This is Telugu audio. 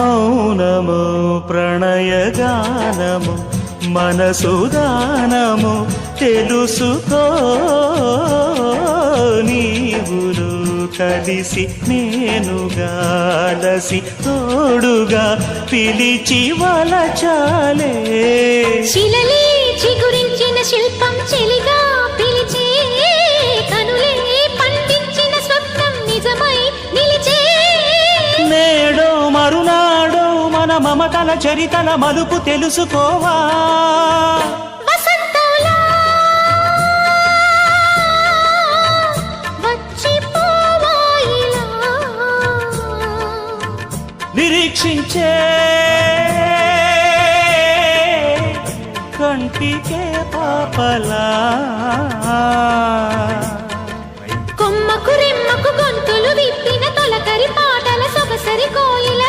మౌనము ప్రణయగానము మనసుదానము తెలుసుకో నీవులు కలిసి నేనుగాలసి తోడుగా పిలిచి వలచాలే శిలలే చిగురించిన శిల్పం చెలిగా పిలిచే కనులే పండించిన స్వప్నం నిజమై నిలిచే నేడో మరునాడో మన మమతల చరితల మలుపు తెలుసుకోవా వసంతంలా వచ్చిపోవా ఇలా నిరీక్షించే కంటికే పాపలా కొమ్మకు రెమ్మకు గొంతులు విప్పిన తొలకరి పాటల సొగసరి కోయిల